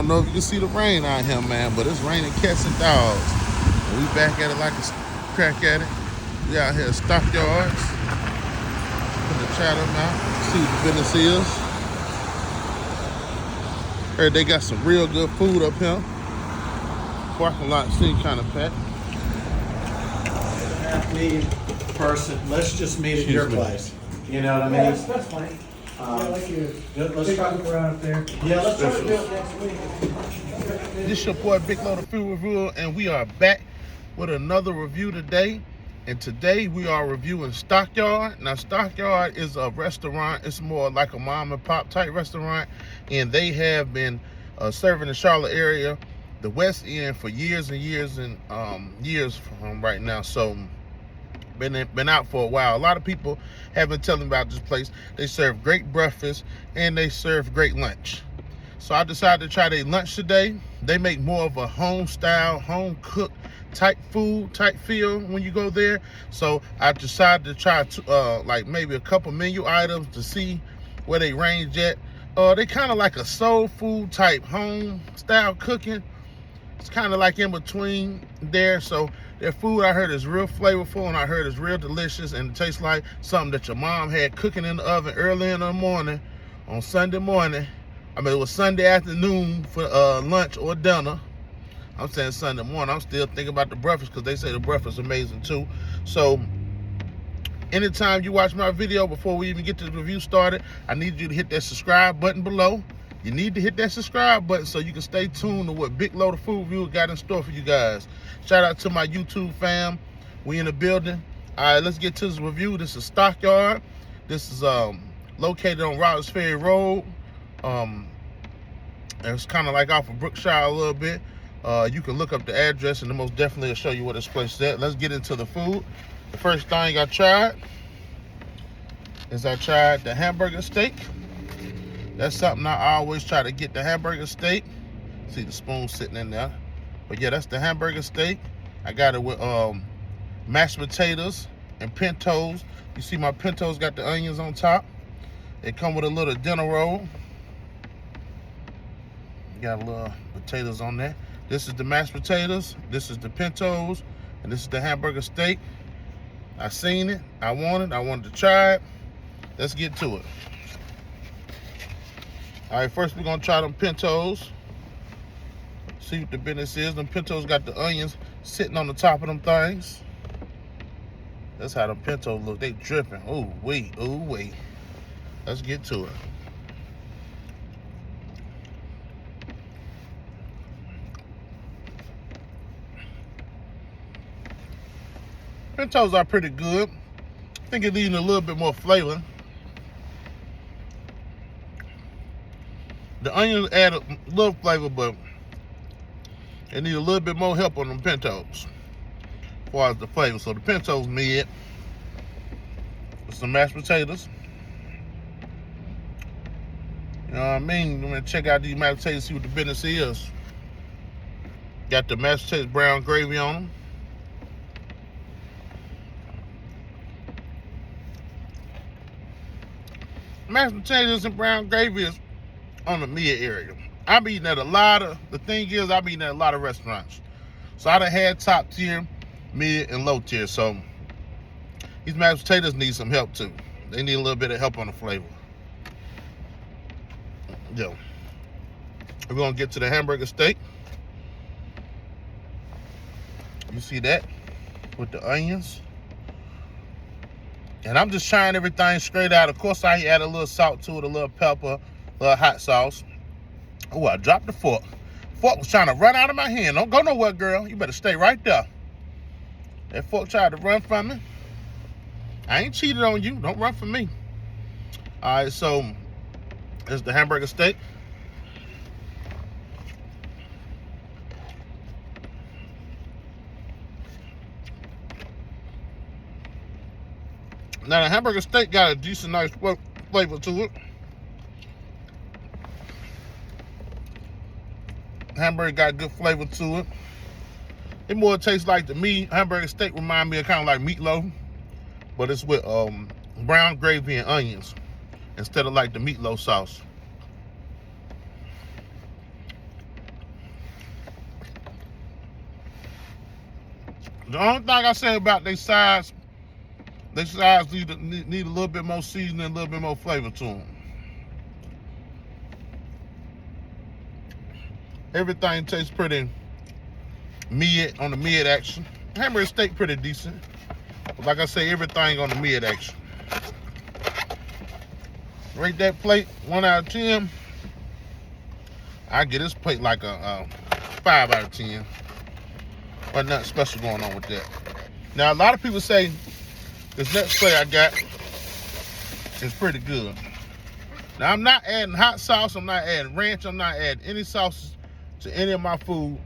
don't know if you can see the rain out here, man, but it's raining cats and dogs. And we back at it like a crack at it. We out here at Stockyards. Put the chat them out, see what the business is. Heard they got some real good food up here. Parking lot seems kind of packed. Athlete person, let's just meet at your place. You know what I mean? Yeah, that's fine. I'd like you to Let's try. look around up there. Yeah, let's try to do it next week. This your boy Big Load of Food Review, and we are back with another review today. And today we are reviewing Stockyard. Now Stockyard is a restaurant. It's more like a mom and pop type restaurant, and they have been serving the Charlotte area, the West End, for years and years and years from right now. So been out for a while. A lot of people have been telling about this place. They serve great breakfast and they serve great lunch. So I decided to try their lunch today. They make more of a home style, home cooked type food, type feel when you go there. So I decided to try like maybe a couple menu items to see where they range at. They kind of like a soul food type home style cooking. It's kind of like in between there. So their food, I heard, is real flavorful, and I heard it's real delicious, and it tastes like something that your mom had cooking in the oven early in the morning on Sunday morning. I mean, it was Sunday afternoon for lunch or dinner. I'm saying Sunday morning. I'm still thinking about the breakfast because they say the breakfast is amazing too. So anytime you watch my video, before we even get the review started, I need you to hit that subscribe button below. You need to hit that subscribe button so you can stay tuned to what Big Load of Food Review got in store for you guys. Shout out to my YouTube fam. We in the building. All right, let's get to this review. This is Stockyard. This is located on Roberts Ferry Road. It's kind of like off of Brookshire a little bit. You can look up the address and it most definitely will show you where this place is at. Let's get into the food. The first thing I tried is I tried the hamburger steak. That's something I always try to get, the hamburger steak. See the spoon sitting in there. But yeah, that's the hamburger steak. I got it with mashed potatoes and pintos. You see my pintos got the onions on top. They come with a little dinner roll. Got a little potatoes on there. This is the mashed potatoes. This is the pintos. And this is the hamburger steak. I seen it. I wanted to try it. Let's get to it. All right, first we're gonna try them pintos. See what the business is. Them pintos got the onions sitting on the top of them things. That's how them pintos look. They dripping. Ooh wee, ooh wee. Let's get to it. Pintos are pretty good. I think it needs a little bit more flavor. The onions add a little flavor, but it need a little bit more help on them pintos as far as the flavor. So the pintos mid with some mashed potatoes. You know what I mean? I'm gonna check out these mashed potatoes, see what the business is. Got the mashed potatoes, brown gravy on them. Mashed potatoes and brown gravy is on the mid area. I'm eating at a lot of, the thing is, I'm eating at a lot of restaurants. So I done had top tier, mid, and low tier. So these mashed potatoes need some help too. They need a little bit of help on the flavor. Yo, we're gonna get to the hamburger steak. You see that with the onions. And I'm just trying everything straight out. Of course, I add a little salt to it, a little pepper, a little hot sauce. Oh, I dropped the fork. Fork was trying to run out of my hand. Don't go nowhere, girl. You better stay right there. That fork tried to run from me. I ain't cheated on you. Don't run from me. All right, so there's the hamburger steak. Now the hamburger steak got a decent, nice flavor to it. Hamburger got good flavor to it. It more tastes like, to me, hamburger steak remind me of kind of like meatloaf, but it's with brown gravy and onions instead of like the meatloaf sauce. The only thing I say about their sides need a little bit more seasoning, a little bit more flavor to them. Everything tastes pretty mid, on the mid action. Hamburger steak pretty decent. But like I say, everything on the mid action. Rate that plate 1 out of 10. I get this plate like a 5 out of 10. But nothing special going on with that. Now a lot of people say this next plate I got is pretty good. Now I'm not adding hot sauce, I'm not adding ranch, I'm not adding any sauces to any of my food,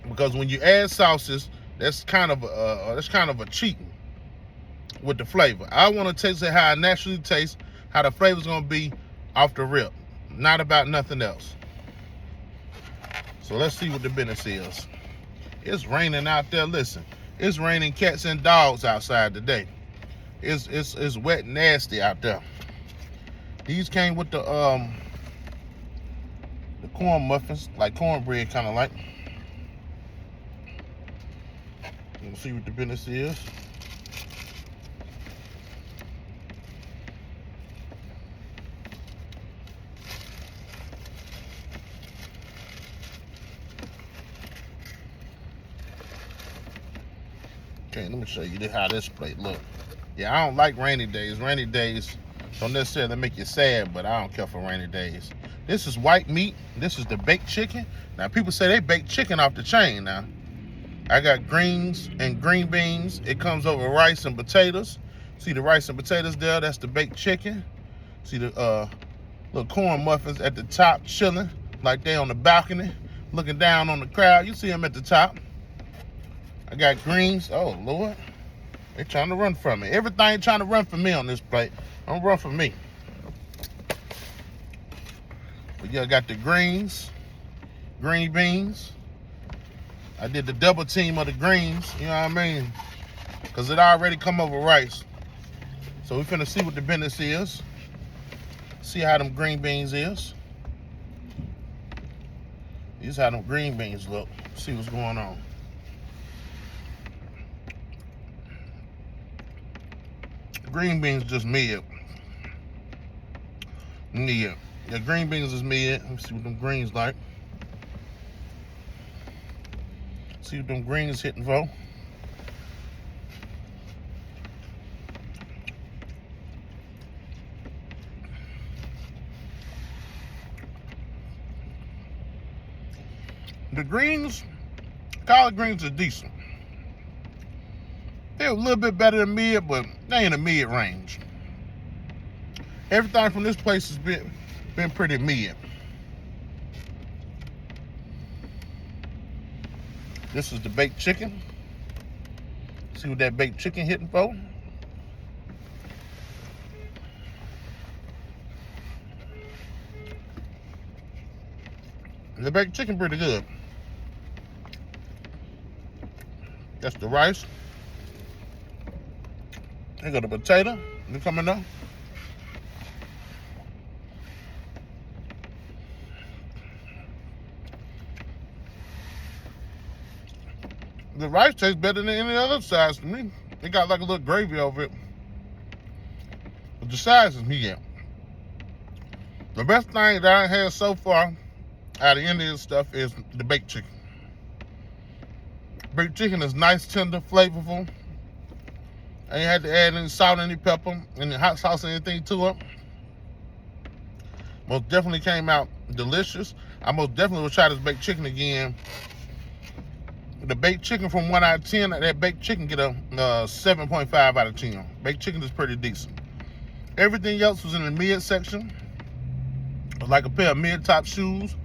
because when you add sauces, that's kind of a cheating with the flavor. I want to taste it how I naturally taste, how the flavor's gonna be off the rip, not about nothing else. So let's see what the business is. It's raining out there. Listen, it's raining cats and dogs outside today. It's wet and nasty out there. These came with the corn muffins, like cornbread, kind of like. Let's see what the business is. Okay, let me show you how this plate look. Yeah, I don't like rainy days. Rainy days don't necessarily make you sad, but I don't care for rainy days. This is white meat. This is the baked chicken. Now, people say they bake chicken off the chain now. I got greens and green beans. It comes over rice and potatoes. See the rice and potatoes there? That's the baked chicken. See the little corn muffins at the top chilling, like they on the balcony, looking down on the crowd. You see them at the top. I got greens. Oh, Lord. They're trying to run from me. Everything trying to run from me on this plate. Don't run from me. But yeah, I got the greens, green beans. I did the double team of the greens, you know what I mean? Because it already come over rice. So we finna see what the business is. See how them green beans is. This is how them green beans look. See what's going on. Green beans just mid. Mid. Yeah, green beans is mid. Let me see what them greens like. See what them greens hitting for. The greens, collard greens are decent. They're a little bit better than mid, but they in the mid range. Everything from this place has been pretty mid. This is the baked chicken. See what that baked chicken hitting for. The baked chicken pretty good. That's the rice. Here go the potato. You coming up? The rice tastes better than any other size to me. It got like a little gravy over it. But the size is medium. The best thing that I had so far out of any of this stuff is the baked chicken. Baked chicken is nice, tender, flavorful. I ain't had to add any salt, any pepper, any hot sauce, anything to it. Most definitely came out delicious. I most definitely will try this baked chicken again. The baked chicken from 1 out of 10, that baked chicken get a 7.5 out of 10. Baked chicken is pretty decent. Everything else was in the mid section. It was like a pair of mid-top shoes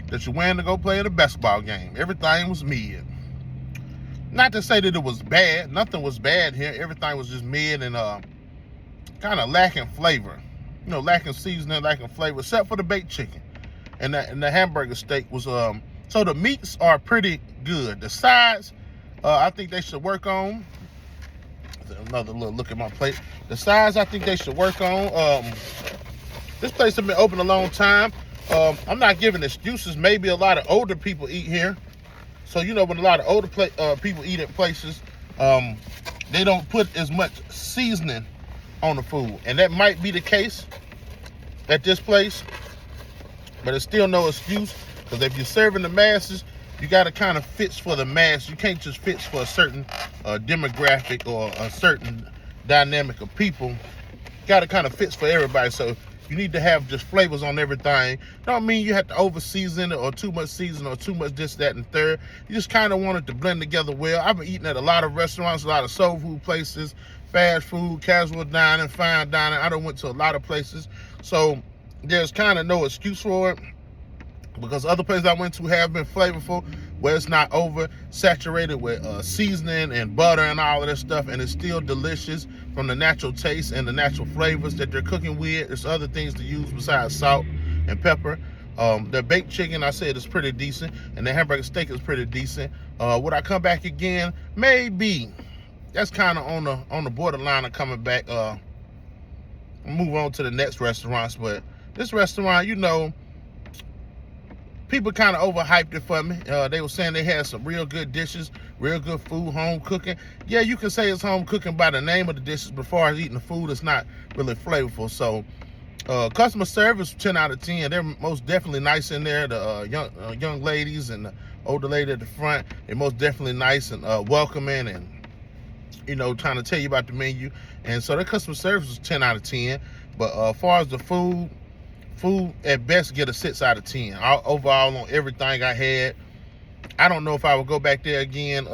that you're wearing to go play at a basketball game. Everything was mid. Not to say that it was bad. Nothing was bad here. Everything was just mid and kind of lacking flavor. You know, lacking seasoning, lacking flavor, except for the baked chicken. And the hamburger steak was... So the meats are pretty good. The sides, I think they should work on. Another little look at my plate. The sides, I think they should work on. This place has been open a long time. I'm not giving excuses. Maybe a lot of older people eat here. So you know, when a lot of older people eat at places, they don't put as much seasoning on the food, and that might be the case at this place, but it's still no excuse, because if you're serving the masses, you got to kind of fix for the mass. You can't just fix for a certain demographic or a certain dynamic of people. You got to kind of fix for everybody. So you need to have just flavors on everything. Don't mean you have to over season it or too much season or too much this, that, and third. You just kind of want it to blend together well. I've been eating at a lot of restaurants, a lot of soul food places, fast food, casual dining, fine dining. I done went to a lot of places. So there's kind of no excuse for it, because other places I went to have been flavorful, where it's not over saturated with seasoning and butter and all of that stuff, and it's still delicious from the natural taste and the natural flavors that they're cooking with. There's other things to use besides salt and pepper. The baked chicken, I said, is pretty decent, and the hamburger steak is pretty decent. Would I come back again? Maybe. That's kind of on the borderline of coming back. Move on to the next restaurants, but this restaurant, you know, people kind of overhyped it for me. They were saying they had some real good dishes, real good food, home cooking. Yeah, you can say it's home cooking by the name of the dishes, but as far as eating the food, it's not really flavorful. So customer service, 10 out of 10. They're most definitely nice in there. The young ladies and the older lady at the front, they're most definitely nice and welcoming, and you know, trying to tell you about the menu. And so their customer service was 10 out of 10. But as far as the food at best get a 6 out of 10. Overall on everything I had. I don't know if I would go back there again.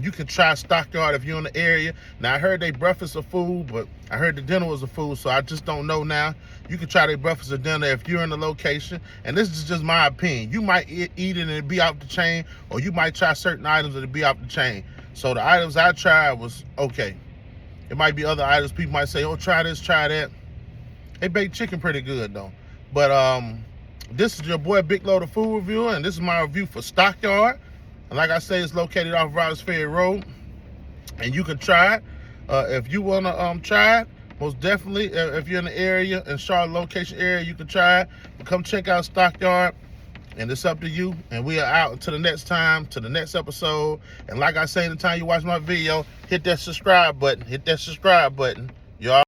You can try Stockyard if you're in the area. Now I heard they breakfast of food, but I heard the dinner was a food, so I just don't know now. You can try their breakfast or dinner if you're in the location. And this is just my opinion. You might eat it and it'll be off the chain, or you might try certain items that'll be off the chain. So the items I tried was okay. It might be other items people might say, oh, try this, try that. They bake chicken pretty good though. But this is your boy Big Load of Food Reviewer, and this is my review for Stockyard. And like I say, it's located off Roberts Ferry Road, and you can try it. If you want to try it, most definitely, if you're in the area, in Charlotte location area, you can try it. But come check out Stockyard, and it's up to you. And we are out until the next time, to the next episode. And like I say, anytime you watch my video, hit that subscribe button. Hit that subscribe button. Y'all.